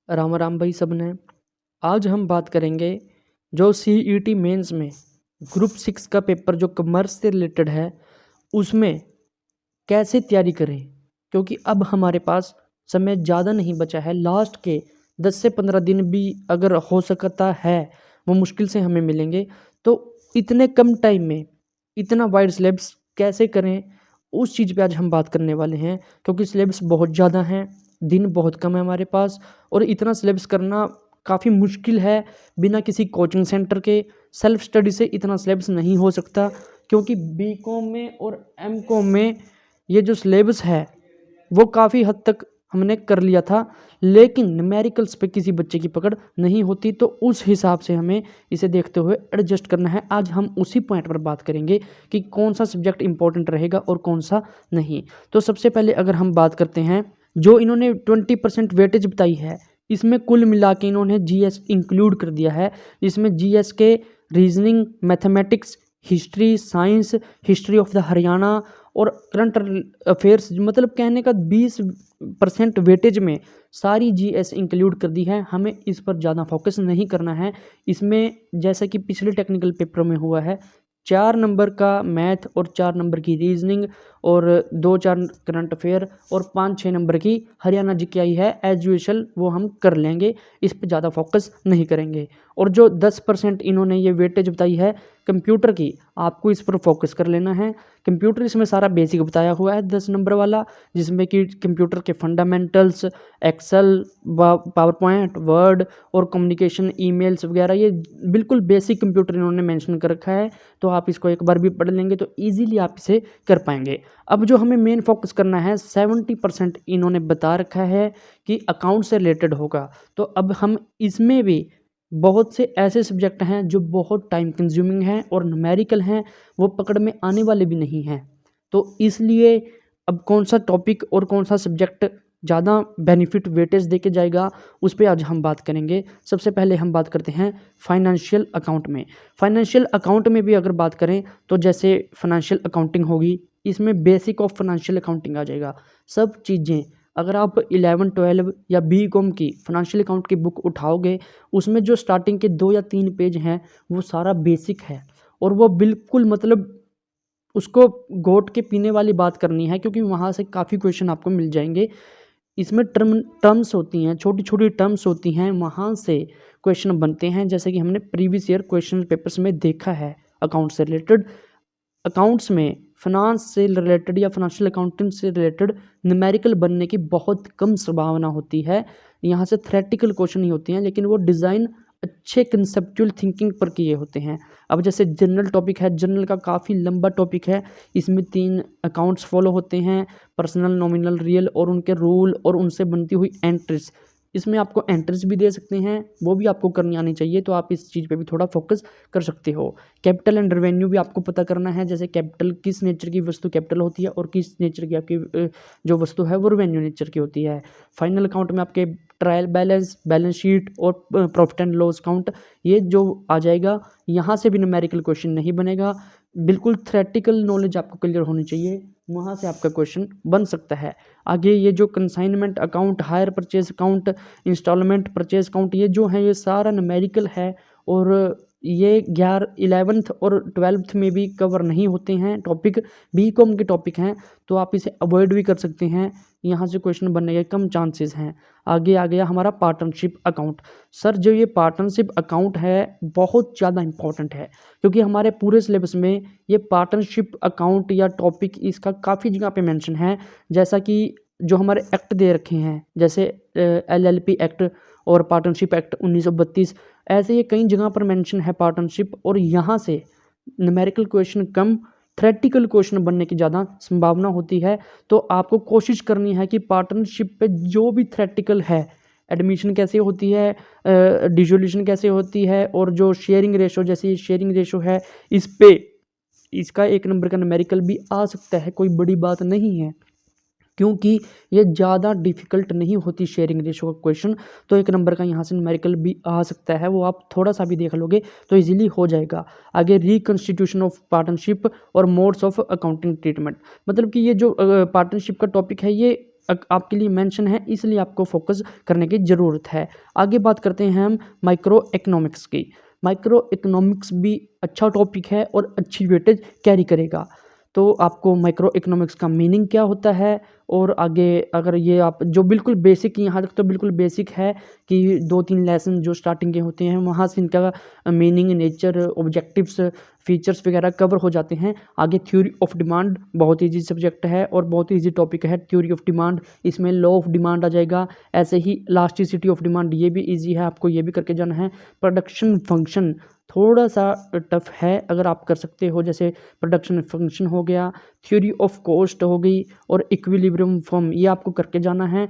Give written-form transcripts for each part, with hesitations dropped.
राम राम भाई सबने। आज हम बात करेंगे जो सीईटी मेंस में ग्रुप 6 का पेपर जो कॉमर्स से रिलेटेड है उसमें कैसे तैयारी करें, क्योंकि अब हमारे पास समय ज़्यादा नहीं बचा है। लास्ट के 10 से 15 दिन भी अगर हो सकता है वो मुश्किल से हमें मिलेंगे। तो इतने कम टाइम में इतना वाइड सिलेबस कैसे करें, उस चीज़ पे आज हम बात करने वाले हैं। क्योंकि सिलेबस बहुत ज़्यादा है, दिन बहुत कम है हमारे पास, और इतना सिलेबस करना काफ़ी मुश्किल है। बिना किसी कोचिंग सेंटर के सेल्फ स्टडी से इतना सिलेबस नहीं हो सकता, क्योंकि बीकॉम में और एमकॉम में ये जो सिलेबस है वो काफ़ी हद तक हमने कर लिया था, लेकिन न्यूमेरिकल्स पे किसी बच्चे की पकड़ नहीं होती। तो उस हिसाब से हमें इसे देखते हुए एडजस्ट करना है। आज हम उसी पॉइंट पर बात करेंगे कि कौन सा सब्जेक्ट इंपॉर्टेंट रहेगा और कौन सा नहीं। तो सबसे पहले अगर हम बात करते हैं, जो इन्होंने 20% वेटेज बताई है, इसमें कुल मिला के इन्होंने जीएस इंक्लूड कर दिया है। इसमें जीएस के reasoning, mathematics, history, science, history of the Haryana और करंट अफेयर्स, मतलब कहने का 20% वेटेज में सारी जीएस इंक्लूड कर दी है। हमें इस पर ज़्यादा फोकस नहीं करना है। इसमें जैसा कि पिछले टेक्निकल पेपरों में हुआ है, 4 नंबर का मैथ और 4 नंबर की रीजनिंग और 2-4 करंट अफेयर और 5-6 नंबर की हरियाणा जीकेआई है। एज यूजुअल वो हम कर लेंगे, इस पर ज़्यादा फोकस नहीं करेंगे। और जो 10% इन्होंने ये वेटेज बताई है कंप्यूटर की, आपको इस पर फोकस कर लेना है। कंप्यूटर इसमें सारा बेसिक बताया हुआ है 10 नंबर वाला, जिसमें कि कंप्यूटर के fundamentals, Excel, PowerPoint, Word और कम्युनिकेशन, ईमेल्स वगैरह, ये बिल्कुल बेसिक कंप्यूटर इन्होंने मेंशन कर रखा है। तो आप इसको एक बार भी पढ़ लेंगे तो ईजिली आप इसे कर पाएंगे। अब जो हमें मेन फोकस करना है, 70% इन्होंने बता रखा है कि अकाउंट से रिलेटेड होगा। तो अब हम इसमें भी बहुत से ऐसे सब्जेक्ट हैं जो बहुत टाइम कंज्यूमिंग हैं और न्यूमेरिकल हैं, वो पकड़ में आने वाले भी नहीं हैं। तो इसलिए अब कौन सा टॉपिक और कौन सा सब्जेक्ट ज़्यादा बेनिफिट वेटेज देके जाएगा, उस पर आज हम बात करेंगे। सबसे पहले हम बात करते हैं फाइनेंशियल अकाउंट में। फाइनेंशियल अकाउंट में भी अगर बात करें तो जैसे फाइनेंशियल अकाउंटिंग होगी, इसमें बेसिक ऑफ फाइनेंशियल अकाउंटिंग आ जाएगा। सब चीज़ें अगर आप 11-12 या बीकॉम की फाइनेंशियल अकाउंट की बुक उठाओगे, उसमें जो स्टार्टिंग के 2 या 3 पेज हैं वो सारा बेसिक है। और वो बिल्कुल मतलब उसको घोट के पीने वाली बात करनी है, क्योंकि वहाँ से काफ़ी क्वेश्चन आपको मिल जाएंगे। इसमें टर्म्स होती हैं, छोटी छोटी टर्म्स होती हैं, वहाँ से क्वेश्चन बनते हैं, जैसे कि हमने प्रीवियस ईयर क्वेश्चन पेपर्स में देखा है। अकाउंट से रिलेटेड, अकाउंट्स में फाइनेंस से रिलेटेड या फाइनेंशियल अकाउंटिंग से रिलेटेड न्यूमेरिकल बनने की बहुत कम संभावना होती है। यहाँ से थ्योरेटिकल क्वेश्चन ही होते हैं, लेकिन वो डिज़ाइन अच्छे कंसेप्चुअल थिंकिंग पर किए होते हैं। अब जैसे जनरल टॉपिक है, जनरल का काफ़ी लंबा टॉपिक है। इसमें 3 अकाउंट्स फॉलो होते हैं, पर्सनल, नॉमिनल, रियल, और उनके रूल और उनसे बनती हुई एंट्रीज। इसमें आपको एंट्रीज भी दे सकते हैं, वो भी आपको करनी आनी चाहिए। तो आप इस चीज़ पे भी थोड़ा फोकस कर सकते हो। कैपिटल एंड रेवेन्यू भी आपको पता करना है, जैसे कैपिटल किस नेचर की वस्तु कैपिटल होती है और किस नेचर की आपकी जो वस्तु है वो रेवेन्यू नेचर की होती है। फाइनल अकाउंट में आपके ट्रायल बैलेंस, बैलेंस शीट और प्रॉफिट एंड लॉस अकाउंट, ये जो आ जाएगा। यहाँ से भी न्यूमेरिकल क्वेश्चन नहीं बनेगा, बिल्कुल थ्योरेटिकल नॉलेज आपको क्लियर होनी चाहिए, वहाँ से आपका क्वेश्चन बन सकता है। आगे ये जो consignment account, hire purchase account, instalment purchase account, ये जो है ये सारा न्यूमेरिकल है। और ये 11th और 12th में भी कवर नहीं होते हैं टॉपिक, बीकॉम के टॉपिक हैं। तो आप इसे अवॉइड भी कर सकते हैं, यहाँ से क्वेश्चन बनने के कम चांसेस हैं। आगे आ गया हमारा पार्टनरशिप अकाउंट। सर जो ये पार्टनरशिप अकाउंट है बहुत ज़्यादा इंपॉर्टेंट है, क्योंकि हमारे पूरे सिलेबस में ये पार्टनरशिप अकाउंट या टॉपिक इसका काफ़ी जगह पे मेंशन है। जैसा कि जो हमारे एक्ट दे रखे हैं, जैसे LLP एक्ट और पार्टनरशिप एक्ट 1932, ऐसे ये कई जगह पर मेंशन है पार्टनरशिप। और यहाँ से न्यूमेरिकल क्वेश्चन कम, थ्योरेटिकल क्वेश्चन बनने की ज़्यादा संभावना होती है। तो आपको कोशिश करनी है कि पार्टनरशिप पे जो भी थ्योरेटिकल है, एडमिशन कैसे होती है, डिसोल्यूशन कैसे होती है, और जो शेयरिंग रेशो, जैसे शेयरिंग रेशो है, इस पे इसका 1 नंबर का न्यूमेरिकल भी आ सकता है, कोई बड़ी बात नहीं है, क्योंकि ये ज़्यादा डिफिकल्ट नहीं होती शेयरिंग रेशो का क्वेश्चन। तो 1 नंबर का यहाँ से न्यूमेरिकल भी आ सकता है, वो आप थोड़ा सा भी देख लोगे तो इजीली हो जाएगा। आगे रिकन्स्टिट्यूशन ऑफ पार्टनरशिप और मोड्स ऑफ अकाउंटिंग ट्रीटमेंट, मतलब कि ये जो पार्टनरशिप का टॉपिक है, ये आपके लिए मेंशन है, इसलिए आपको फोकस करने की ज़रूरत है। आगे बात करते हैं हम माइक्रो इकोनॉमिक्स की। माइक्रो इकोनॉमिक्स भी अच्छा टॉपिक है और अच्छी वेटेज कैरी करेगा। तो आपको माइक्रो इकोनॉमिक्स का मीनिंग क्या होता है, और आगे अगर ये आप जो बिल्कुल बेसिक, यहाँ तक तो बिल्कुल बेसिक है कि 2-3 लेसन जो स्टार्टिंग के होते हैं वहाँ से इनका मीनिंग, नेचर, ऑब्जेक्टिव्स, फीचर्स वगैरह कवर हो जाते हैं। आगे थ्योरी ऑफ डिमांड बहुत ईजी सब्जेक्ट है और बहुत ईजी टॉपिक है थ्योरी ऑफ डिमांड, इसमें लॉ ऑफ डिमांड आ जाएगा। ऐसे ही इलास्टिसिटी ऑफ डिमांड, ये भी ईजी है, आपको ये भी करके जाना है। प्रोडक्शन फंक्शन थोड़ा सा टफ है, अगर आप कर सकते हो, जैसे प्रोडक्शन फंक्शन हो गया, थ्योरी ऑफ कॉस्ट हो गई और इक्विलिब्रियम फॉर्म, ये आपको करके जाना है।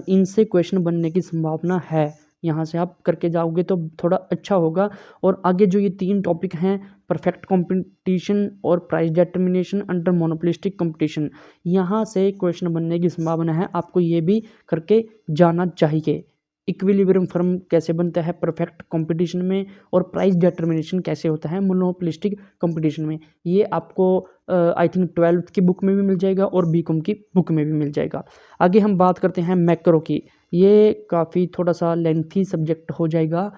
इनसे क्वेश्चन बनने की संभावना है, यहाँ से आप करके जाओगे तो थोड़ा अच्छा होगा। और आगे जो ये 3 टॉपिक हैं, परफेक्ट कंपटीशन और price determination under monopolistic competition, यहाँ से क्वेश्चन बनने की संभावना है, आपको ये भी करके जाना चाहिए। इक्विलिब्रियम फॉर्म कैसे बनता है परफेक्ट कंपटीशन में, और प्राइस डिटर्मिनेशन कैसे होता है मोनोपोलिस्टिक कंपटीशन में, ये आपको आई थिंक 12th की बुक में भी मिल जाएगा और बीकॉम की बुक में भी मिल जाएगा। आगे हम बात करते हैं मैक्रो की। ये काफ़ी थोड़ा सा लेंथी सब्जेक्ट हो जाएगा।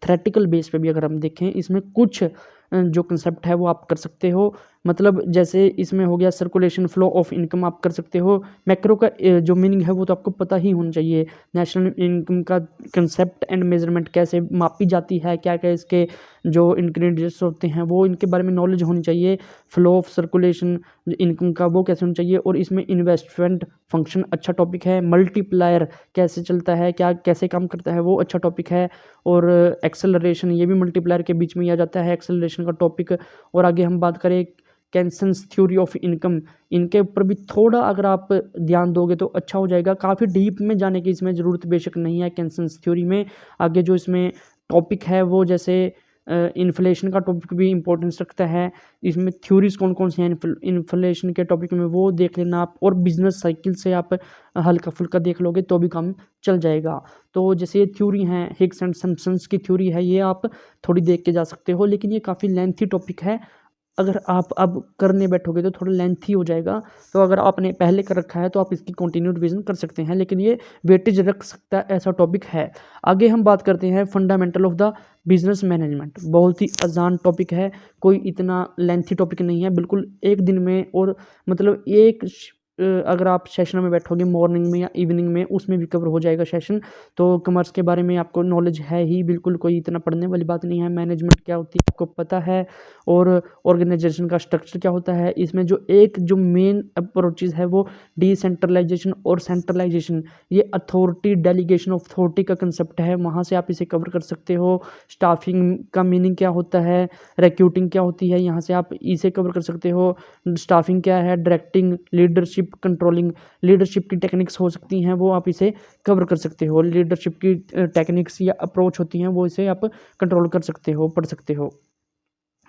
थ्रेटिकल बेस पे भी अगर हम देखें, इसमें कुछ जो कंसेप्ट है वो आप कर सकते हो, मतलब जैसे इसमें हो गया सर्कुलेशन, फ्लो ऑफ इनकम, आप कर सकते हो। मैक्रो का जो मीनिंग है वो तो आपको पता ही होना चाहिए। नेशनल इनकम का कंसेप्ट एंड मेजरमेंट कैसे मापी जाती है, क्या क्या इसके जो इंग्रेडिएंट्स होते हैं वो इनके बारे में नॉलेज होनी चाहिए। फ्लो ऑफ सर्कुलेशन इनकम का वो कैसे होना चाहिए, और इसमें इन्वेस्टमेंट फंक्शन अच्छा टॉपिक है। मल्टीप्लायर कैसे चलता है, क्या कैसे काम करता है, वो अच्छा टॉपिक है। और एक्सेलरेशन, ये भी मल्टीप्लायर के बीच में ही आ जाता है, एक्सेलरेशन का टॉपिक। और आगे हम बात करें केंसन्स थ्योरी ऑफ इनकम, इनके ऊपर भी थोड़ा अगर आप ध्यान दोगे तो अच्छा हो जाएगा। काफ़ी डीप में जाने की इसमें ज़रूरत बेशक नहीं है केंसन्स थ्योरी में। आगे जो इसमें टॉपिक है वो जैसे इन्फ्लेशन का टॉपिक भी इंपॉर्टेंस रखता है। इसमें थ्योरीज कौन कौन सी हैं इन्फ्लेशन के टॉपिक में, वो देख लेना आप। और बिजनेस साइकिल से आप हल्का फुल्का देख लोगे तो भी काम चल जाएगा। तो जैसे ये थ्योरी हैं, हिग्स एंड सैम्पसन्स की थ्योरी है, ये आप थोड़ी देख के जा सकते हो, लेकिन ये काफ़ी लेंथी टॉपिक है। अगर आप अब करने बैठोगे तो थोड़ा लेंथी हो जाएगा। तो अगर आपने पहले कर रखा है तो आप इसकी कंटिन्यू रिवीजन कर सकते हैं, लेकिन ये वेटेज रख सकता है, ऐसा टॉपिक है। आगे हम बात करते हैं fundamental of the business management. बहुत ही आसान टॉपिक है, कोई इतना लेंथी टॉपिक नहीं है, बिल्कुल एक दिन में, और मतलब अगर आप सेशन में बैठोगे मॉर्निंग में या इवनिंग में, उसमें भी कवर हो जाएगा सेशन। तो कॉमर्स के बारे में आपको नॉलेज है ही, बिल्कुल कोई इतना पढ़ने वाली बात नहीं है। मैनेजमेंट क्या होती है आपको पता है, और ऑर्गेनाइजेशन का स्ट्रक्चर क्या होता है। इसमें जो मेन अप्रोचेज है वो डिसेंट्रलाइजेशन और सेंट्रलाइजेशन, ये अथॉरिटी, डेलीगेशन ऑफ अथॉरिटी का कंसेप्ट है, वहाँ से आप इसे कवर कर सकते हो। स्टाफिंग का मीनिंग क्या होता है, रिक्रूटिंग क्या होती है, यहाँ से आप इसे कवर कर सकते हो। स्टाफिंग क्या है, डायरेक्टिंग, लीडरशिप, कंट्रोलिंग, लीडरशिप की टेक्निक्स हो सकती हैं, वो आप इसे कवर कर सकते हो। लीडरशिप की टेक्निक्स या अप्रोच होती हैं, वो इसे आप कंट्रोल कर सकते हो, पढ़ सकते हो।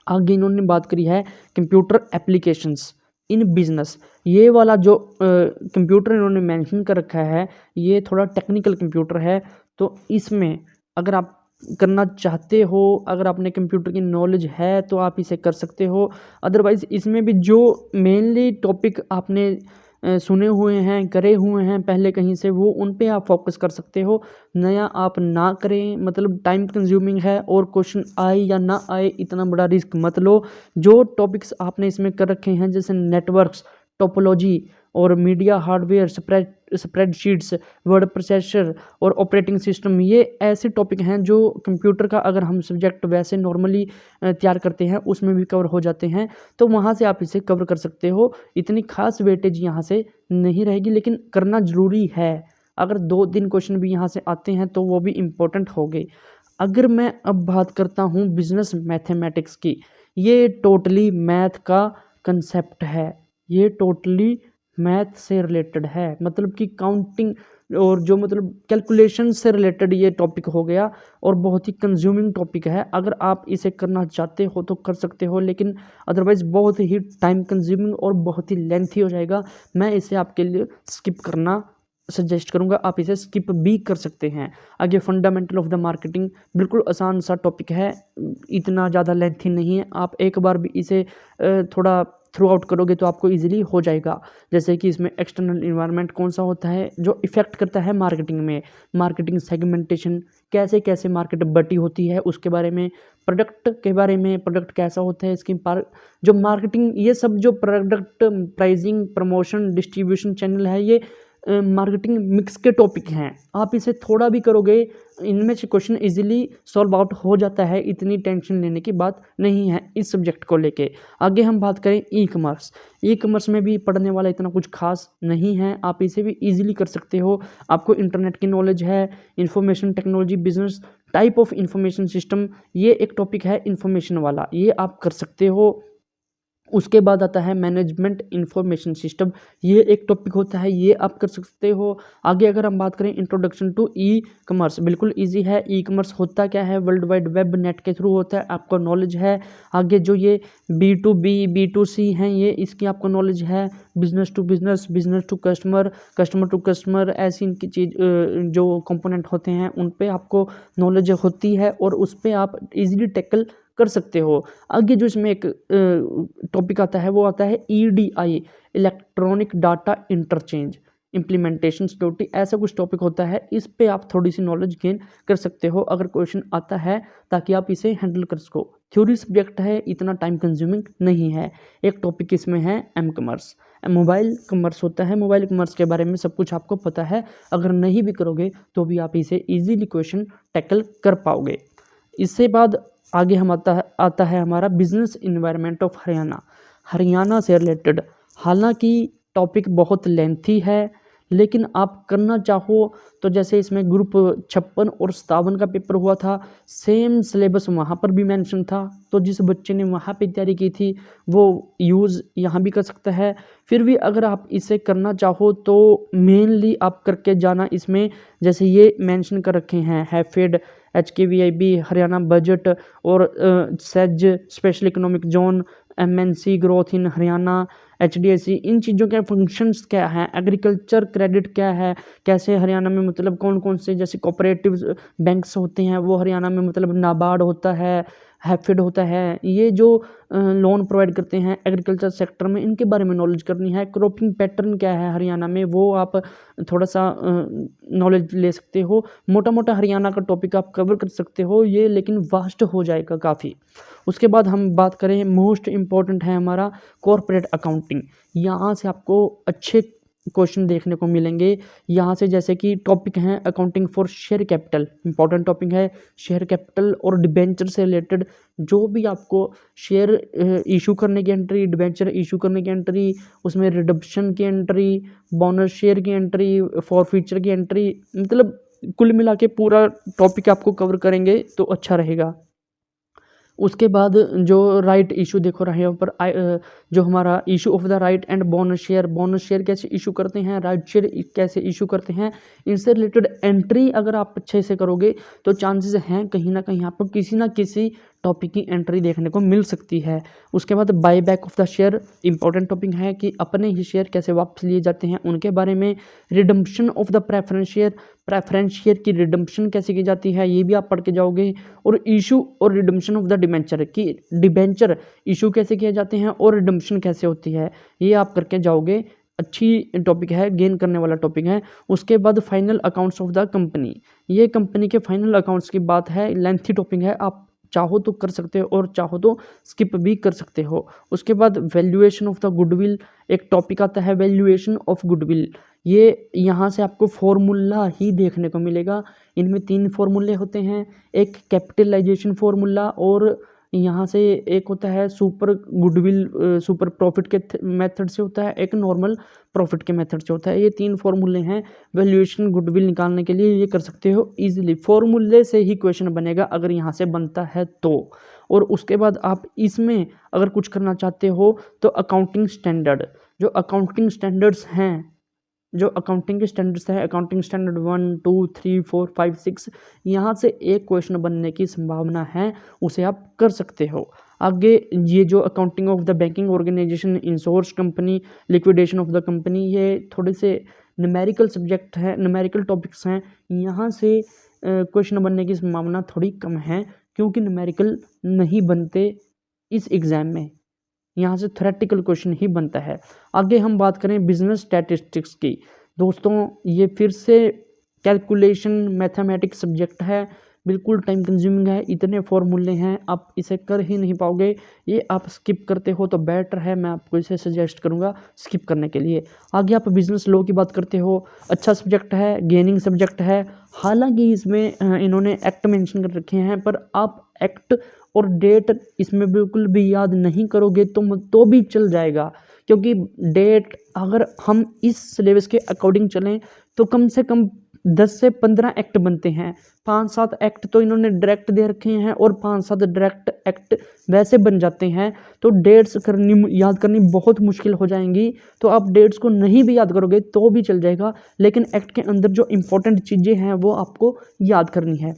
आगे इन्होंने बात करी है कंप्यूटर एप्लीकेशंस इन बिजनेस। ये वाला जो कंप्यूटर इन्होंने मेंशन कर रखा है, ये थोड़ा टेक्निकल कंप्यूटर है। तो इसमें अगर आप करना चाहते हो, अगर आपने कंप्यूटर की नॉलेज है तो आप इसे कर सकते हो। अदरवाइज़ इसमें भी जो मेनली टॉपिक आपने सुने हुए हैं, करे हुए हैं पहले कहीं से, वो उन पे आप फोकस कर सकते हो। नया आप ना करें, मतलब टाइम कंज्यूमिंग है, और क्वेश्चन आए या ना आए इतना बड़ा रिस्क मत लो। जो टॉपिक्स आपने इसमें कर रखे हैं, जैसे नेटवर्क्स, टोपोलॉजी और media hardware, spreadsheets, word processor और ऑपरेटिंग सिस्टम, ये ऐसे टॉपिक हैं जो कंप्यूटर का अगर हम सब्जेक्ट वैसे नॉर्मली तैयार करते हैं उसमें भी कवर हो जाते हैं, तो वहाँ से आप इसे कवर कर सकते हो। इतनी खास वेटेज यहाँ से नहीं रहेगी, लेकिन करना ज़रूरी है। अगर 2-3 क्वेश्चन भी यहाँ से आते हैं तो वो भी इम्पोर्टेंट हो गए। अगर मैं अब बात करता हूँ बिजनेस मैथमेटिक्स की, ये टोटली मैथ का कंसेप्ट है, ये टोटली मैथ से रिलेटेड है, मतलब कि काउंटिंग और जो मतलब कैलकुलेशन से रिलेटेड ये टॉपिक हो गया, और बहुत ही कंज्यूमिंग टॉपिक है। अगर आप इसे करना चाहते हो तो कर सकते हो, लेकिन अदरवाइज़ बहुत ही टाइम कंज्यूमिंग और बहुत ही लेंथी हो जाएगा। मैं इसे आपके लिए स्किप करना सजेस्ट करूंगा, आप इसे स्किप भी कर सकते हैं। आगे फंडामेंटल ऑफ द मार्केटिंग, बिल्कुल आसान सा टॉपिक है, इतना ज़्यादा लेंथी नहीं है। आप एक बार भी इसे थोड़ा थ्रू आउट करोगे तो आपको इजीली हो जाएगा। जैसे कि इसमें एक्सटर्नल इन्वायरमेंट कौन सा होता है जो इफेक्ट करता है मार्केटिंग में, मार्केटिंग सेगमेंटेशन, कैसे कैसे मार्केट बटी होती है उसके बारे में, प्रोडक्ट के बारे में, प्रोडक्ट कैसा होता है इसकी जो मार्केटिंग, ये सब जो product pricing promotion distribution channel है, ये मार्केटिंग मिक्स के टॉपिक हैं। आप इसे थोड़ा भी करोगे इनमें से क्वेश्चन इजीली सॉल्व आउट हो जाता है, इतनी टेंशन लेने की बात नहीं है इस सब्जेक्ट को लेके। आगे हम बात करें ई कॉमर्स। ई कॉमर्स में भी पढ़ने वाला इतना कुछ खास नहीं है, आप इसे भी इजीली कर सकते हो। आपको इंटरनेट की नॉलेज है, information technology business type of information system, ये एक टॉपिक है इंफॉर्मेशन वाला, ये आप कर सकते हो। उसके बाद आता है मैनेजमेंट इंफॉर्मेशन सिस्टम, ये एक टॉपिक होता है, ये आप कर सकते हो। आगे अगर हम बात करें इंट्रोडक्शन टू ई कॉमर्स, बिल्कुल इजी है। ई कॉमर्स होता क्या है, वर्ल्ड वाइड वेब नेट के थ्रू होता है, आपको नॉलेज है। आगे जो ये B2B B2C हैं, ये इसकी आपको नॉलेज है। Business to business, business to customer, customer to customer, ऐसी इनकी चीज़ जो कंपोनेंट होते हैं उन पे आपको नॉलेज होती है और उस पर आप इजीली टैकल कर सकते हो। आगे जो इसमें एक टॉपिक आता है वो आता है EDI, electronic data interchange implementation security, ऐसा कुछ टॉपिक होता है, इस पे आप थोड़ी सी नॉलेज गेन कर सकते हो अगर क्वेश्चन आता है, ताकि आप इसे हैंडल कर सको। थ्योरी सब्जेक्ट है, इतना टाइम कंज्यूमिंग नहीं है। एक टॉपिक इसमें है एम कॉमर्स, मोबाइल कॉमर्स होता है। मोबाइल कॉमर्स के बारे में सब कुछ आपको पता है, अगर नहीं भी करोगे तो भी आप इसे ईजीली क्वेश्चन टैकल कर पाओगे। इससे बाद आगे हम आता है हमारा business environment of Haryana, Haryana से रिलेटेड। हालांकि टॉपिक बहुत लेंथी है, लेकिन आप करना चाहो तो जैसे इसमें ग्रुप 56 और 57 का पेपर हुआ था, सेम सिलेबस वहाँ पर भी मेंशन था, तो जिस बच्चे ने वहाँ पे तैयारी की थी वो यूज़ यहाँ भी कर सकता है। फिर भी अगर आप इसे करना चाहो तो मेनली आप करके जाना इसमें, जैसे ये मेंशन कर रखे हैं हैफेड, HKVIB, हरियाणा बजट और says special economic zone, MNC growth in Haryana, HDSC, इन चीज़ों के फंक्शंस क्या हैं, एग्रीकल्चर क्रेडिट क्या है, कैसे हरियाणा में मतलब कौन कौन से जैसे कोऑपरेटिव बैंक्स होते हैं वो हरियाणा में, मतलब नाबार्ड होता है, हैफेड होता है, ये जो लोन प्रोवाइड करते हैं एग्रीकल्चर सेक्टर में, इनके बारे में नॉलेज करनी है। क्रॉपिंग पैटर्न क्या है हरियाणा में, वो आप थोड़ा सा नॉलेज ले सकते हो। मोटा मोटा हरियाणा का टॉपिक आप कवर कर सकते हो ये, लेकिन वास्ट हो जाएगा काफ़ी। उसके बाद हम बात करें, मोस्ट इम्पॉर्टेंट है हमारा कॉर्पोरेट अकाउंटिंग। यहाँ से आपको अच्छे क्वेश्चन देखने को मिलेंगे। यहाँ से जैसे कि टॉपिक हैं accounting for share capital, important topic है। शेयर कैपिटल और डिबेंचर से रिलेटेड जो भी आपको शेयर इशू करने की एंट्री, डिबेंचर इशू करने की एंट्री, उसमें रिडम्पशन की एंट्री, बोनस शेयर की एंट्री, फॉरफीचर की एंट्री, मतलब कुल मिला के पूरा टॉपिक आपको कवर करेंगे तो अच्छा रहेगा। उसके बाद जो राइट इशू देखो रहे हैं ऊपर, जो हमारा issue of the right and bonus share कैसे इशू करते हैं, राइट शेयर कैसे इशू करते हैं, इनसे रिलेटेड एंट्री अगर आप अच्छे से करोगे तो चांसेस हैं कहीं ना कहीं आपको किसी ना किसी टॉपिक की एंट्री देखने को मिल सकती है। उसके बाद by back of the share, important topic है कि अपने ही शेयर कैसे वापस लिए जाते हैं उनके बारे में। Redemption of the preference share की रिडम्पशन कैसे की जाती है ये भी आप पढ़ के जाओगे। और इशू और रिडम्पशन ऑफ द डिबेंचर की, डिबेंचर इशू कैसे किए जाते हैं और रिडम्पशन कैसे होती है, ये आप करके जाओगे। अच्छी टॉपिक है, गेन करने वाला टॉपिक है। उसके बाद final accounts of the company, ये कंपनी के फाइनल अकाउंट्स की बात है, लेंथी टॉपिक है, आप चाहो तो कर सकते हो और चाहो तो स्किप भी कर सकते हो। उसके बाद वैल्यूएशन ऑफ द गुडविल, एक टॉपिक आता है वैल्यूएशन ऑफ गुडविल, ये यहाँ से आपको फॉर्मूला ही देखने को मिलेगा। इनमें 3 फॉर्मूले होते हैं, एक कैपिटलाइजेशन फॉर्मूला और यहाँ से एक होता है सुपर गुडविल, सुपर प्रॉफिट के मेथड से होता है, एक नॉर्मल प्रॉफिट के मेथड से होता है। ये 3 फॉर्मूले हैं वैल्यूएशन गुडविल निकालने के लिए, ये कर सकते हो इजीली। फॉर्मूले से ही क्वेश्चन बनेगा अगर यहाँ से बनता है तो। और उसके बाद आप इसमें अगर कुछ करना चाहते हो तो अकाउंटिंग स्टैंडर्ड, जो अकाउंटिंग स्टैंडर्ड्स हैं, जो अकाउंटिंग के स्टैंडर्ड्स हैं, अकाउंटिंग स्टैंडर्ड 1 2 3 4 5 6, यहाँ से एक क्वेश्चन बनने की संभावना है, उसे आप कर सकते हो। आगे ये जो accounting of the banking organisation, insurance company, liquidation of the company, ये थोड़े से न्यूमेरिकल सब्जेक्ट हैं, न्यूमेरिकल टॉपिक्स हैं, यहाँ से क्वेश्चन बनने की संभावना थोड़ी कम है, क्योंकि न्यूमेरिकल नहीं बनते इस एग्ज़ाम में। यहाँ से थ्योरेटिकल क्वेश्चन ही बनता है। आगे हम बात करें बिजनेस स्टैटिस्टिक्स की। दोस्तों ये फिर से कैलकुलेशन मैथमेटिक्स सब्जेक्ट है, बिल्कुल टाइम कंज्यूमिंग है, इतने फॉर्मूले हैं आप इसे कर ही नहीं पाओगे। ये आप स्किप करते हो तो बेटर है, मैं आपको इसे सजेस्ट करूँगा स्किप करने के लिए। आगे आप बिजनेस लॉ की बात करते हो, अच्छा सब्जेक्ट है, गेनिंग सब्जेक्ट है। हालांकि इसमें इन्होंने एक्ट मेंशन कर रखे हैं, पर आप एक्ट और डेट इसमें बिल्कुल भी याद नहीं करोगे तो भी चल जाएगा, क्योंकि डेट अगर हम इस सिलेबस के अकॉर्डिंग चलें तो कम से कम 10 से 15 एक्ट बनते हैं। 5-7 एक्ट तो इन्होंने डायरेक्ट दे रखे हैं और 5-7 डायरेक्ट एक्ट वैसे बन जाते हैं, तो डेट्स याद करनी बहुत मुश्किल हो जाएंगी। तो आप डेट्स को नहीं भी याद करोगे तो भी चल जाएगा, लेकिन एक्ट के अंदर जो इंपॉर्टेंट चीज़ें हैं वो आपको याद करनी है।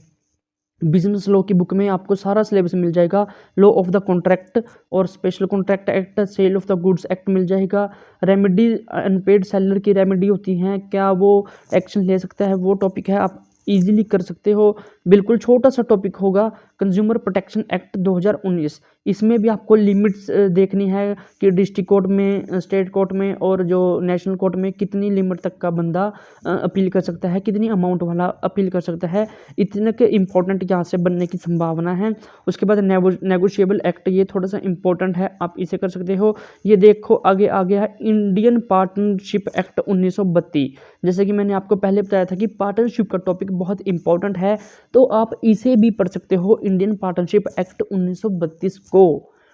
बिजनेस लॉ की बुक में आपको सारा सिलेबस मिल जाएगा। लॉ ऑफ द कॉन्ट्रैक्ट और special contract act, sale of the goods act मिल जाएगा। रेमेडी अनपेड सेलर की रेमेडी होती हैं, क्या वो एक्शन ले सकता है, वो टॉपिक है, आप इजीली कर सकते हो। बिल्कुल छोटा सा टॉपिक होगा कंज्यूमर प्रोटेक्शन एक्ट 2019। इसमें भी आपको लिमिट्स देखनी है कि डिस्ट्रिक्ट कोर्ट में, स्टेट कोर्ट में और जो नेशनल कोर्ट में कितनी लिमिट तक का बंदा अपील कर सकता है, कितनी अमाउंट वाला अपील कर सकता है। इतने के इंपॉर्टेंट यहाँ से बनने की संभावना है। उसके बाद नेगोशिएबल एक्ट, ये थोड़ा सा इंपॉर्टेंट है, आप इसे कर सकते हो। ये देखो आगे आ गया है इंडियन पार्टनरशिप एक्ट 1932। जैसे कि मैंने आपको पहले बताया था कि पार्टनरशिप का टॉपिक बहुत इंपॉर्टेंट है, तो आप इसे भी पढ़ सकते हो, इंडियन पार्टनरशिप एक्ट 1932 को।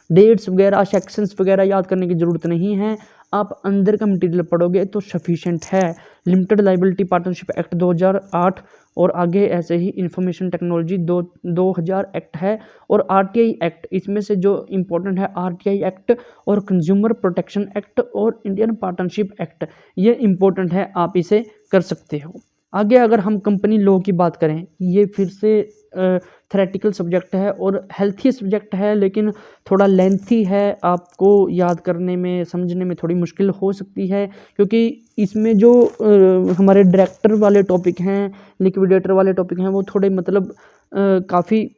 डेट्स वगैरह, सेक्शंस वगैरह याद करने की ज़रूरत नहीं है, आप अंदर का मटेरियल पढ़ोगे तो सफिशेंट है। लिमिटेड लाइबिलिटी पार्टनरशिप एक्ट 2008 और आगे ऐसे ही इंफॉर्मेशन टेक्नोलॉजी 2000 एक्ट है, और आरटीआई एक्ट, इसमें से जो इम्पोर्टेंट है आरटीआई एक्ट और कंज्यूमर प्रोटेक्शन एक्ट और इंडियन पार्टनरशिप एक्ट, ये इम्पोर्टेंट है, आप इसे कर सकते हो। आगे अगर हम कंपनी लॉ की बात करें, ये फिर से थ्योरेटिकल सब्जेक्ट है और हेल्थी सब्जेक्ट है, लेकिन थोड़ा लेंथी है, आपको याद करने में, समझने में थोड़ी मुश्किल हो सकती है, क्योंकि इसमें जो हमारे डायरेक्टर वाले टॉपिक हैं, लिक्विडेटर वाले टॉपिक हैं, वो थोड़े मतलब काफ़ी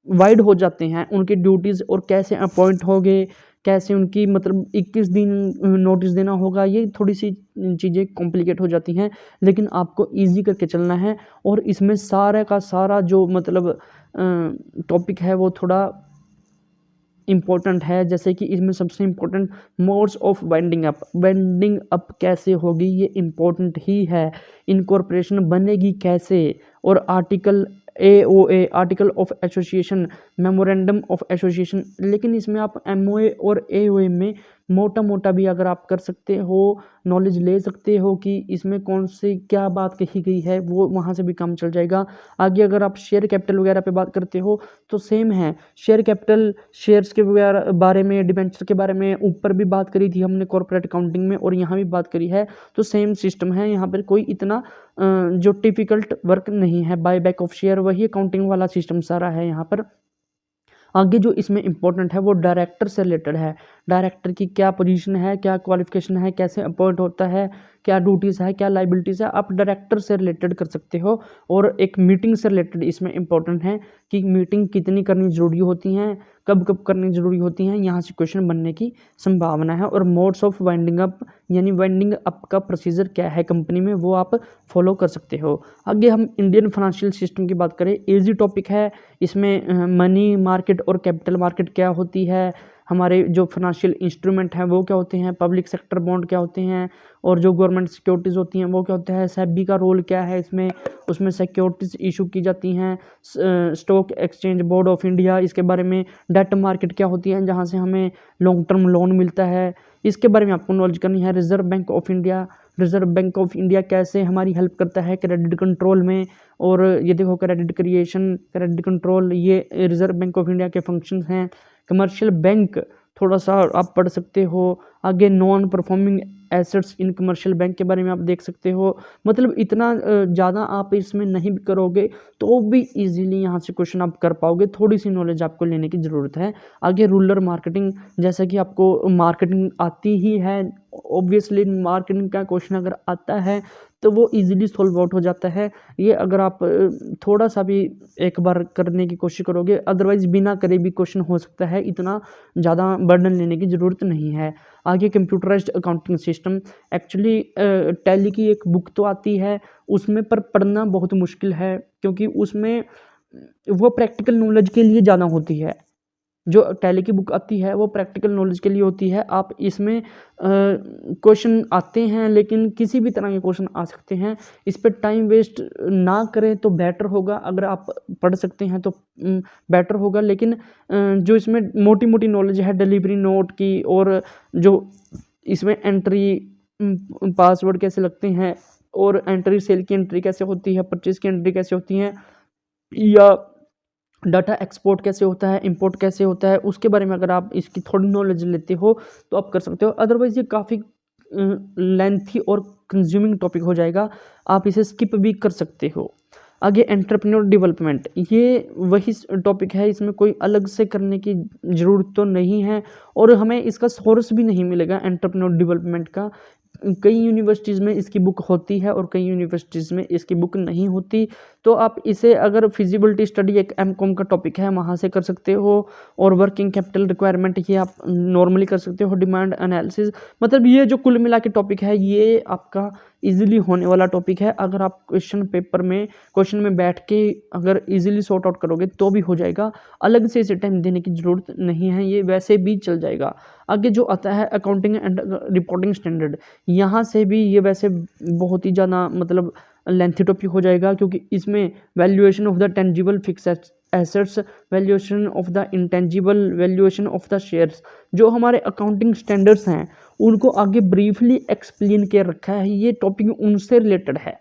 वाइड हो जाते हैं। उनकी ड्यूटीज़ और कैसे अपॉइंट होंगे, कैसे उनकी मतलब 21 दिन नोटिस देना होगा, ये थोड़ी सी चीज़ें कॉम्प्लिकेट हो जाती हैं, लेकिन आपको इजी करके चलना है। और इसमें सारा का सारा जो मतलब टॉपिक है वो थोड़ा इम्पोर्टेंट है। जैसे कि इसमें सबसे important modes of winding up कैसे होगी, ये इम्पोर्टेंट ही है। इनकॉर्पोरेशन बनेगी कैसे, और article AOA, article of association, memorandum of association. लेकिन इसमें आप MOA और AOA में मोटा मोटा भी अगर आप कर सकते हो, नॉलेज ले सकते हो कि इसमें कौन सी क्या बात कही गई है, वो वहाँ से भी काम चल जाएगा। आगे अगर आप शेयर कैपिटल वगैरह पे बात करते हो तो सेम है, शेयर कैपिटल, शेयर्स के वगैरह बारे में, डिबेंचर के बारे में ऊपर भी बात करी थी हमने कॉर्पोरेट अकाउंटिंग में, और यहाँ भी बात करी है, तो सेम सिस्टम है। यहाँ पर कोई इतना जो डिफिकल्ट वर्क नहीं है। बाय बैक ऑफ शेयर, वही अकाउंटिंग वाला सिस्टम सारा है यहाँ पर। आगे जो इसमें इंपॉर्टेंट है वो डायरेक्टर से रिलेटेड है। डायरेक्टर की क्या पोजीशन है, क्या क्वालिफिकेशन है, कैसे अपॉइंट होता है, क्या ड्यूटीज़ है, क्या लाइबिलिटीज़ है, आप डायरेक्टर से रिलेटेड कर सकते हो। और एक मीटिंग से रिलेटेड इसमें इंपॉर्टेंट है कि मीटिंग कितनी करनी ज़रूरी होती हैं, कब कब करनी ज़रूरी होती हैं, यहाँ से क्वेश्चन बनने की संभावना है। और मोड्स ऑफ वाइंडिंग अप, यानी वाइंडिंग अप का प्रोसीजर क्या है कंपनी में, वो आप फॉलो कर सकते हो। आगे हम इंडियन फाइनेंशियल सिस्टम की बात करें, ईजी टॉपिक है। इसमें मनी मार्केट और कैपिटल मार्केट क्या होती है, हमारे जो फाइनेंशियल इंस्ट्रूमेंट हैं वो क्या होते हैं, पब्लिक सेक्टर बॉन्ड क्या होते हैं, और जो गवर्नमेंट सिक्योरिटीज़ होती हैं वो क्या होता है, सेबी का रोल क्या है इसमें, उसमें सिक्योरिटीज़ इशू की जाती हैं, stock exchange board of India, इसके बारे में। डेट मार्केट क्या होती है, जहाँ से हमें लॉन्ग टर्म लोन मिलता है, इसके बारे में आपको नॉलेज करनी है। Reserve bank of India, reserve bank of India कैसे हमारी हेल्प करता है क्रेडिट कंट्रोल में, और ये देखो क्रेडिट क्रिएशन, क्रेडिट कंट्रोल, ये रिजर्व बैंक ऑफ इंडिया के फंक्शंस हैं। कमर्शियल बैंक थोड़ा सा आप पढ़ सकते हो। आगे non performing assets in commercial bank के बारे में आप देख सकते हो। मतलब इतना ज़्यादा आप इसमें नहीं भी करोगे तो भी इजीली यहाँ से क्वेश्चन आप कर पाओगे, थोड़ी सी नॉलेज आपको लेने की ज़रूरत है। आगे रूरल मार्केटिंग, जैसा कि आपको मार्केटिंग आती ही है, ऑब्वियसली मार्केटिंग का क्वेश्चन अगर आता है तो वो इजीली सॉल्व आउट हो जाता है। ये अगर आप थोड़ा सा भी एक बार करने की कोशिश करोगे, अदरवाइज बिना करे भी क्वेश्चन हो सकता है, इतना ज़्यादा बर्डन लेने की ज़रूरत नहीं है। आगे computerised accounting system, actually tally की एक बुक तो आती है उसमें, पर पढ़ना बहुत मुश्किल है क्योंकि उसमें वो प्रैक्टिकल नॉलेज के लिए ज़्यादा होती है। जो टैली की बुक आती है वो प्रैक्टिकल नॉलेज के लिए होती है। आप इसमें क्वेश्चन आते हैं लेकिन किसी भी तरह के क्वेश्चन आ सकते हैं, इस पर टाइम वेस्ट ना करें तो बेटर होगा। अगर आप पढ़ सकते हैं तो बेटर होगा, लेकिन जो इसमें मोटी मोटी नॉलेज है डिलीवरी नोट की, और जो इसमें एंट्री पासवर्ड कैसे लगते हैं, और एंट्री सेल की एंट्री कैसे होती है, परचेज की एंट्री कैसे होती है, या डाटा एक्सपोर्ट कैसे होता है, इंपोर्ट कैसे होता है, उसके बारे में अगर आप इसकी थोड़ी नॉलेज लेते हो तो आप कर सकते हो। अदरवाइज ये काफ़ी लेंथी और कंज्यूमिंग टॉपिक हो जाएगा, आप इसे स्किप भी कर सकते हो। आगे एंटरप्रेन्योर डेवलपमेंट, ये वही टॉपिक है, इसमें कोई अलग से करने की ज़रूरत तो नहीं है, और हमें इसका सोर्स भी नहीं मिलेगा एंटरप्रेन्योर डेवलपमेंट का। कई यूनिवर्सिटीज़ में इसकी बुक होती है और कई यूनिवर्सिटीज़ में इसकी बुक नहीं होती, तो आप इसे अगर फिजिबिलिटी स्टडी एक एमकॉम का टॉपिक है वहाँ से कर सकते हो, और वर्किंग कैपिटल रिक्वायरमेंट ये आप नॉर्मली कर सकते हो, डिमांड एनालिसिस, मतलब ये जो कुल मिला के टॉपिक है ये आपका इजीली होने वाला टॉपिक है। अगर आप क्वेश्चन में बैठ के अगर इजीली सॉर्ट आउट करोगे तो भी हो जाएगा, अलग से इसे टाइम देने की ज़रूरत नहीं है, ये वैसे भी चल जाएगा। आगे जो आता है अकाउंटिंग एंड रिपोर्टिंग स्टैंडर्ड, यहाँ से भी ये वैसे बहुत ही ज़्यादा मतलब लेंथी टॉपिक हो जाएगा, क्योंकि इसमें valuation of the tangible fixed assets, valuation of the intangible, valuation of the shares, जो हमारे अकाउंटिंग स्टैंडर्ड्स हैं उनको आगे ब्रीफली एक्सप्लेन कर रखा है। ये टॉपिक उनसे रिलेटेड है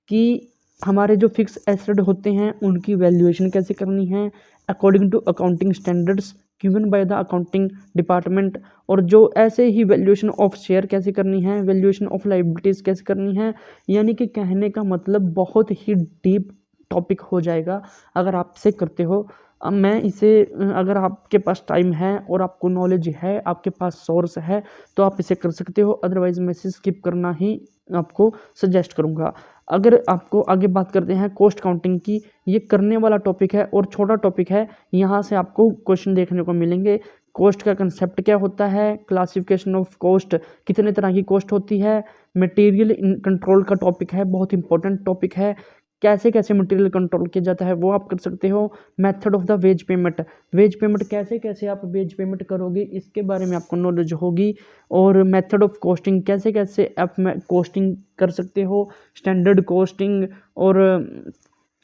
कि हमारे जो फिक्स एसेट होते हैं उनकी वैल्यूएशन कैसे करनी है according to accounting standards given by the accounting department, और जो ऐसे ही वैल्यूएशन ऑफ शेयर कैसे करनी है, वैल्यूएशन ऑफ लायबिलिटीज़ कैसे करनी है। यानी कि कहने का मतलब बहुत ही डीप टॉपिक हो जाएगा अगर आप इसे करते हो। अब मैं इसे अगर आपके पास टाइम है और आपको नॉलेज है, आपके पास सोर्स है, तो आप इसे कर सकते हो, अदरवाइज मैं इसे स्किप करना ही आपको सजेस्ट करूँगा। अगर आपको आगे बात करते हैं कॉस्ट काउंटिंग की, ये करने वाला टॉपिक है और छोटा टॉपिक है, यहाँ से आपको क्वेश्चन देखने को मिलेंगे। कॉस्ट का कंसेप्ट क्या होता है, क्लासिफिकेशन ऑफ कॉस्ट, कितने तरह की कॉस्ट होती है, मटेरियल कंट्रोल का टॉपिक है, बहुत इंपॉर्टेंट टॉपिक है, कैसे कैसे मटेरियल कंट्रोल किया जाता है वो आप कर सकते हो। Method of the wage payment, wage payment कैसे कैसे आप वेज पेमेंट करोगे इसके बारे में आपको नॉलेज होगी, और मेथड ऑफ कॉस्टिंग कैसे कैसे आप कॉस्टिंग कर सकते हो, स्टैंडर्ड कॉस्टिंग, और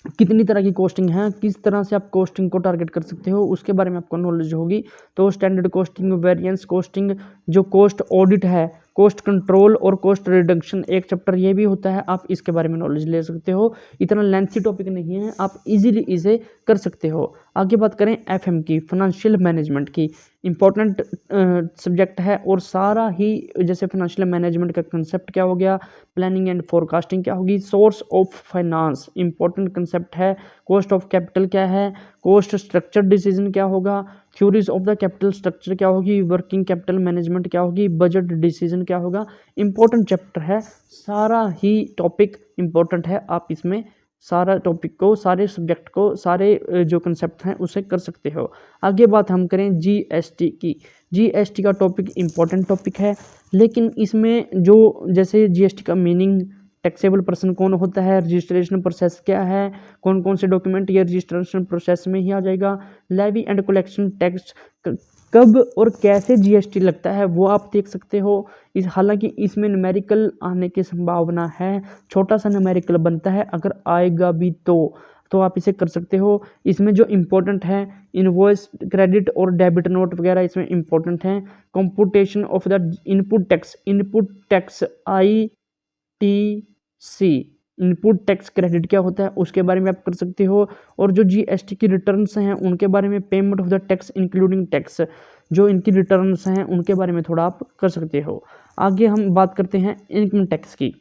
कितनी तरह की कॉस्टिंग है, किस तरह से आप कॉस्टिंग को टारगेट कर सकते हो उसके बारे में आपको नॉलेज होगी। तो स्टैंडर्ड कॉस्टिंग, वेरिएंस कॉस्टिंग, जो कॉस्ट ऑडिट है, कॉस्ट कंट्रोल और कॉस्ट रिडक्शन एक चैप्टर ये भी होता है, आप इसके बारे में नॉलेज ले सकते हो। इतना लेंथी टॉपिक नहीं है, आप इजीली इसे कर सकते हो। आगे बात करें एफएम की, फाइनेंशियल मैनेजमेंट की, इम्पोर्टेंट सब्जेक्ट है, और सारा ही जैसे फाइनेंशियल मैनेजमेंट का कंसेप्ट क्या हो गया, प्लानिंग एंड फोरकास्टिंग क्या होगी, source of finance important concept है, कॉस्ट ऑफ कैपिटल क्या है, कॉस्ट स्ट्रक्चर डिसीजन क्या होगा, theories of the capital structure क्या होगी, वर्किंग कैपिटल मैनेजमेंट क्या होगी, बजट डिसीजन क्या होगा। इंपॉर्टेंट चैप्टर है, सारा ही टॉपिक इंपॉर्टेंट है, आप इसमें सारा टॉपिक को, सारे सब्जेक्ट को, सारे जो कंसेप्ट हैं उसे कर सकते हो। आगे बात हम करें जीएसटी की, जीएसटी का टॉपिक इंपॉर्टेंट टॉपिक है, लेकिन इसमें जो जैसे जीएसटी का मीनिंग, टैक्सेबल पर्सन कौन होता है, रजिस्ट्रेशन प्रोसेस क्या है, कौन कौन से डॉक्यूमेंट ये रजिस्ट्रेशन प्रोसेस में ही आ जाएगा, लेवी एंड कलेक्शन टैक्स, कब और कैसे जीएसटी लगता है वो आप देख सकते हो। हालांकि इसमें न्यूमेरिकल आने की संभावना है, छोटा सा न्यूमेरिकल बनता है, अगर आएगा भी तो आप इसे कर सकते हो। इसमें जो इम्पोर्टेंट है इनवॉइस, क्रेडिट और डेबिट नोट वगैरह इसमें इम्पोर्टेंट हैं। Computation of the input tax, ITC input tax credit क्या होता है उसके बारे में आप कर सकते हो, और जो जीएसटी की रिटर्न्स हैं उनके बारे में, payment of the tax including tax, जो इनकी रिटर्न्स हैं उनके बारे में थोड़ा आप कर सकते हो। आगे हम बात करते हैं इनकम टैक्स की।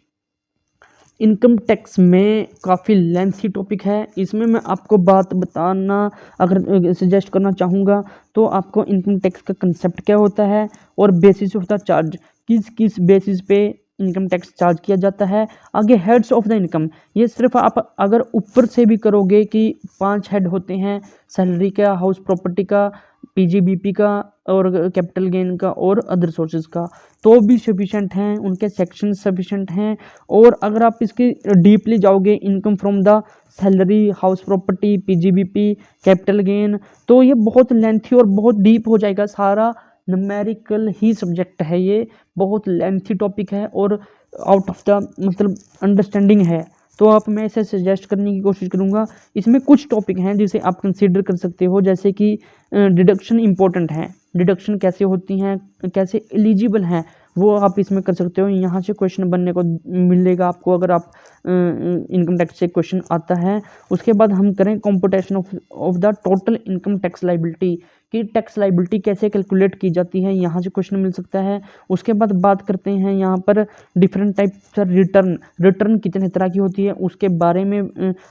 इनकम टैक्स में काफ़ी लेंथी टॉपिक है, इसमें मैं आपको बात बताना अगर सजेस्ट करना चाहूँगा तो आपको इनकम टैक्स का कंसेप्ट क्या होता है और बेसिस ऑफ द चार्ज, किस किस बेसिस पे इनकम टैक्स चार्ज किया जाता है। आगे हेड्स ऑफ द इनकम, ये सिर्फ आप अगर ऊपर से भी करोगे कि 5 हेड होते हैं, सैलरी का, हाउस प्रॉपर्टी का, पीजीबीपी का और कैपिटल गेन का और अदर सोर्सेज का, तो भी सफिशेंट हैं, उनके सेक्शन सफिशेंट हैं। और अगर आप इसकी डीपली जाओगे, income from the salary, house property, PGBP, capital gain, तो ये बहुत लेंथी और बहुत डीप हो जाएगा, सारा न्यूमेरिकल ही सब्जेक्ट है, ये बहुत लेंथी टॉपिक है और आउट ऑफ द मतलब अंडरस्टैंडिंग है। तो आप, मैं इसे सजेस्ट करने की कोशिश करूँगा। इसमें कुछ टॉपिक हैं जिसे आप कंसीडर कर सकते हो, जैसे कि डिडक्शन इंपॉर्टेंट है, डिडक्शन कैसे होती हैं, कैसे एलिजिबल हैं, वो आप इसमें कर सकते हो। यहाँ से क्वेश्चन बनने को मिलेगा आपको अगर आप इनकम टैक्स से क्वेश्चन आता है। उसके बाद हम करें computation of the total income tax liability, कि टैक्स लाइबिलिटी कैसे कैलकुलेट की जाती है, यहाँ से क्वेश्चन मिल सकता है। उसके बाद बात करते हैं यहाँ पर डिफरेंट टाइप्स रिटर्न, रिटर्न कितने तरह की होती है उसके बारे में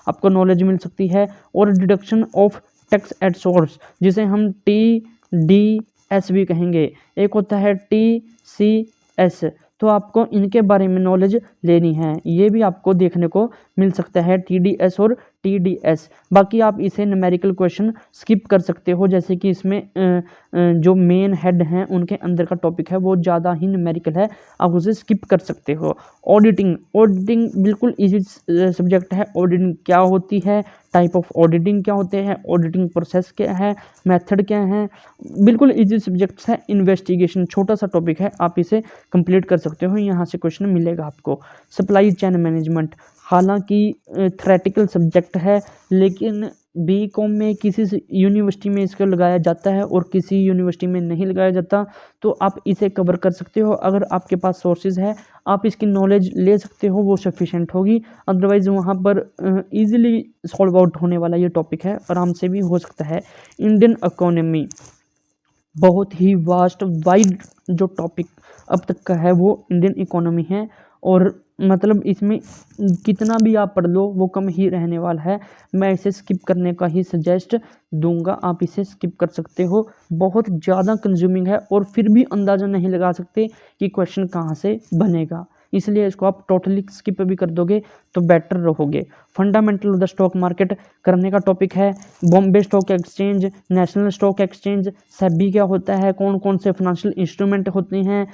आपको नॉलेज मिल सकती है। और deduction of tax at source, जिसे हम TDS भी कहेंगे, एक होता है TCS, तो आपको इनके बारे में नॉलेज लेनी है, ये भी आपको देखने को मिल सकता है, TDS और TDS। बाकी आप इसे न्यूमेरिकल क्वेश्चन स्किप कर सकते हो, जैसे कि इसमें जो मेन हेड हैं उनके अंदर का टॉपिक है वो ज़्यादा ही न्यूमेरिकल है, आप उसे स्किप कर सकते हो। ऑडिटिंग, ऑडिटिंग बिल्कुल इजी सब्जेक्ट है। ऑडिटिंग क्या होती है, टाइप ऑफ ऑडिटिंग क्या होते हैं, ऑडिटिंग प्रोसेस क्या है, मेथड क्या है, बिल्कुल इजी सब्जेक्ट्स है। इन्वेस्टिगेशन छोटा सा टॉपिक है, आप इसे कंप्लीट कर सकते हो, यहाँ से क्वेश्चन मिलेगा आपको। सप्लाई चेन मैनेजमेंट, हालांकि थ्योरेटिकल सब्जेक्ट है, लेकिन बीकॉम में किसी यूनिवर्सिटी में इसको लगाया जाता है और किसी यूनिवर्सिटी में नहीं लगाया जाता, तो आप इसे कवर कर सकते हो। अगर आपके पास सोर्सेज है आप इसकी नॉलेज ले सकते हो, वो सफिशेंट होगी। अदरवाइज़ वहाँ पर इजीली सॉल्व आउट होने वाला ये टॉपिक है, आराम से भी हो सकता है। इंडियन इकोनॉमी बहुत ही वास्ट वाइड जो टॉपिक अब तक का है वो इंडियन इकोनॉमी है, और मतलब इसमें कितना भी आप पढ़ लो वो कम ही रहने वाला है। मैं इसे स्किप करने का ही सजेस्ट दूंगा, आप इसे स्किप कर सकते हो, बहुत ज़्यादा कंज्यूमिंग है और फिर भी अंदाज़ा नहीं लगा सकते कि क्वेश्चन कहाँ से बनेगा, इसलिए इसको आप टोटली स्किप भी कर दोगे तो बेटर रहोगे। Fundamental of the stock market करने का टॉपिक है। Bombay stock exchange, national stock exchange, SEBI क्या होता है, कौन कौन से फाइनेंशियल इंस्ट्रूमेंट होते हैं,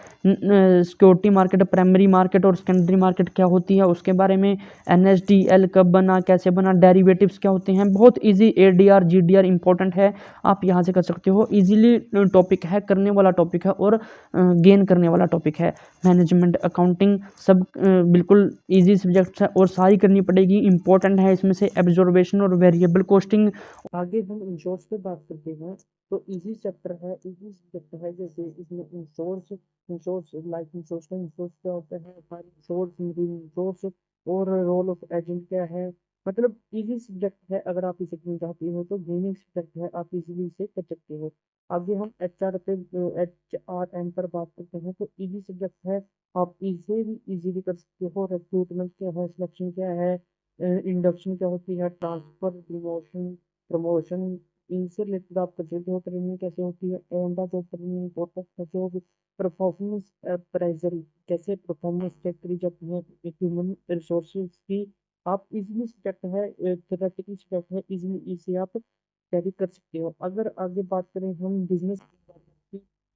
सिक्योरिटी मार्केट, प्राइमरी मार्केट और सेकेंडरी मार्केट क्या होती है उसके बारे में, NSDL कब बना, कैसे बना, डेरिवेटिव्स क्या होते हैं, बहुत ईजी। ADR GDR इंपॉर्टेंट है, आप यहाँ से कर सकते हो, ईजिली टॉपिक है, करने वाला टॉपिक है और गेन करने वाला टॉपिक है। मैनेजमेंट, अकाउंटिंग सब बिल्कुल इजी सब्जेक्ट्स है और सारी करनी पड़ेगी, इंपॉर्टेंट है इसमें से एब्जॉर्बेशन और वेरिएबल कॉस्टिंग। आगे हम इंश्योरेंस पे बात करते हैं, तो इजी चैप्टर है, इजी सब्जेक्ट है। जैसे इसमें इंश्योरेंस, इंश्योरेंस लाइफ इंश्योरेंस का इंश्योरेंस क्या होता है, फायर इंश्योरेंस, मरीन इंश्योरेंस और रोल ऑफ एजेंट क्या है, मतलब इजी सब्जेक्ट है। अगर आप इसे करना चाहते हो तो गेमिंग सब्जेक्ट है, आप इजीली इसे कर सकते हो। आगे हम HRM पर बात करते हैं, तो इजी सब्जेक्ट है, आप इसे भी इजीली कर सकते हो। रिक्रूटमेंट क्या है, सिलेक्शन क्या है, इंडक्शन क्या होती है, ट्रांसफर, प्रमोशन, प्रमोशन, इनसे रिलेटेड आप कर सकते हो। ट्रेनिंग कैसे होती है, on the job training, process कैसे होगी, परफॉर्मेंस अप्रेजल, कैसे परफॉर्मेंस चेक करी जाती है, ह्यूमन रिसोर्सेज की। आप इजीली सब्जेक्ट है, थ्योरेटिकल सब्जेक्ट है, इजीली इसे आप कैरी कर सकते हो। अगर आगे बात करें हम बिजनेस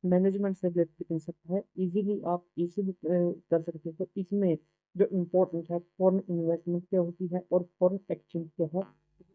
मैनेजमेंट से रिलेटेड कंसेप्ट है, इजीली आप इजीली कर सकते हो। इसमें जो इम्पोर्टेंट है, फॉरेन इन्वेस्टमेंट क्या होती है और फॉरेन एक्सचेंज क्या है,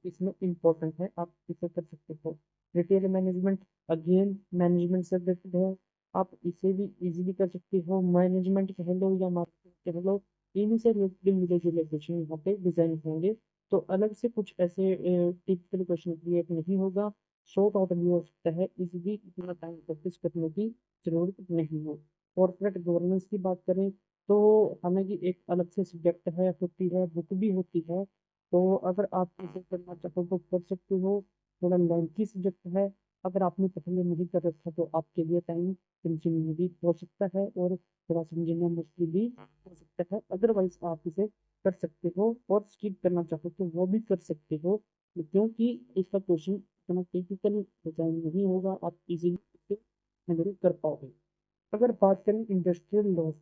इसमें इम्पोर्टेंट है, आप इसे कर सकते हो। रिटेल मैनेजमेंट अगेन मैनेजमेंट से रिलेटेड है, आप इसे भी इजीली कर सकते हो। मैनेजमेंट कह लो या मार्केटिंग कह लो, इन्हीं से रिलेटेड मिले जुले क्वेश्चन यहाँ पे डिजाइन होंगे, तो अलग से कुछ ऐसे टिपिकल क्वेश्चन क्रिएट नहीं होगा, शॉर्ट आउट भी हो सकता है, इजीली इतना टाइम प्रैक्टिस करने की जरूरत नहीं है। कॉर्पोरेट गवर्नेंस की बात करें तो हालांकि एक अलग से सब्जेक्ट है, होती है, बुक भी होती है। तो अगर आप इसे करना चाहो तो कर सकते हो। थोड़ा लेंथी सब्जेक्ट है। अगर आपने पहले नहीं कर रखा तो आपके लिए टाइम कंज्यूमिंग भी हो सकता है और थोड़ा समझना मुश्किल भी हो सकता है। अदरवाइज आप इसे कर सकते हो और स्किप करना चाहो तो वो भी कर सकते हो, क्योंकि इसका क्वेश्चन इतना टिपिकल डिजाइन नहीं होगा, आप इजीली इसे हैंडल कर पाओगे। अगर बात करें इंडस्ट्रियल लॉज,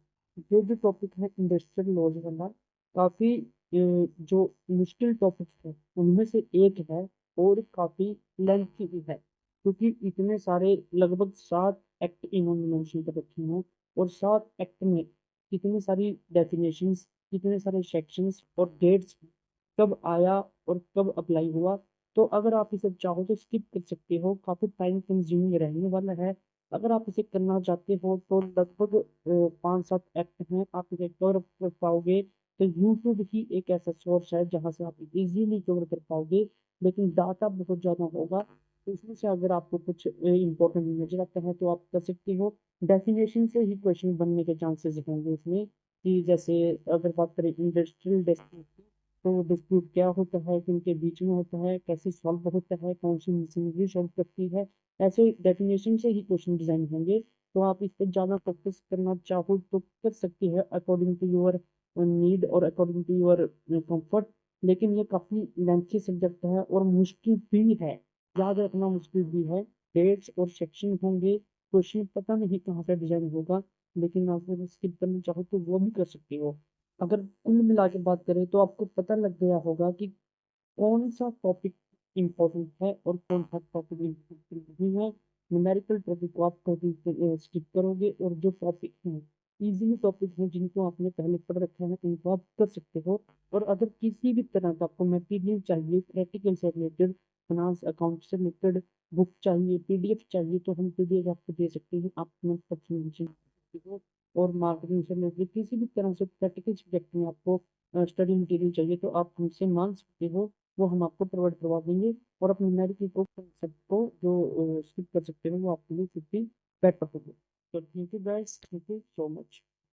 ये जो टॉपिक है इंडस्ट्रियल लॉज वाला, काफी जो मुश्किल टॉपिक है उनमें से एक है और काफी लेंथी भी है, क्योंकि इतने सारे लगभग 7 एक्ट इन्होंने मेंशन कर रखे हैं और 7 एक्ट में कितनी सारी डेफिनेशंस, कितने सारे सेक्शंस और डेट्स कब आया और कब अप्लाई हुआ। तो अगर आप इसे चाहो तो स्किप कर सकते हो, काफी टाइम कंज्यूमिंग रहने वाला है। अगर आप इसे करना चाहते हो तो लगभग 5-7 एक्ट हैं, आप इसे कवर कर पाओगे। तो यूट्यूब ही एक ऐसा सोर्स है जहाँ से आप इजीली कवर कर पाओगे, लेकिन डाटा बहुत ज़्यादा होगा। तो इसमें से अगर आपको कुछ इंपॉर्टेंट नजर आता है तो आप कर सकते हो। डेफिनेशन से ही क्वेश्चन बनने के चांसेस होंगे इसमें, कि जैसे अगर बात करें इंडस्ट्रियल डिस्प्यूट, तो डिस्प्यूट क्या होता है, किनके बीच में होता है, कैसे सॉल्व होता है, कौन सी मशीनरी सॉल्व करती है। ऐसे डेफिनेशन से ही क्वेश्चन डिजाइन होंगे। तो आप इस पर ज़्यादा फोकस करना चाहो तो कर सकती है, अकॉर्डिंग टू योर नीड और अकॉर्डिंग टू योर कंफर्ट। लेकिन ये काफ़ी लेंथी सब्जेक्ट है और मुश्किल भी है, याद रखना मुश्किल भी है। डेट्स और सेक्शन होंगे, क्वेश्चन पता नहीं कहाँ से डिजाइन होगा, लेकिन आप अगर स्किप करना चाहो तो वो भी कर सकते हो। अगर कुल मिला के बात करें तो आपको पता लग गया होगा कि कौन सा टॉपिक इम्पोर्टेंट है और कौन सा टॉपिक इम्पोर्टेंट नहीं है। न्यूमेरिकल टॉपिक को आप स्किप करोगे और जो टॉपिक हैं, इजी टॉपिक हैं जिनको आपने पहले पढ़ रखा है, उनको आप कर सकते हो। और अगर किसी भी तरह का आपको मटेरियल चाहिए प्रैक्टिकल से रिलेटेड, फाइनेंस अकाउंट से रिलेटेड बुक चाहिए, पीडीएफ चाहिए, तो हम पीडीएफ आपको दे सकते हैं, आप कमेंट सेक्शन में mention कर सकते हो। और मार्केटिंग से रिलेटेड किसी भी तरह से प्रैक्टिकल सब्जेक्ट में आपको स्टडी मटेरियल चाहिए तो आप हमसे मांग सकते हो, वो हम आपको प्रोवाइड करवा देंगे। और अपनी मेरिट को concept को जो स्किप कर सकते हो वो आपके लिए फिफ्टी बेटर होगी। तो thank you guys, thank you so much.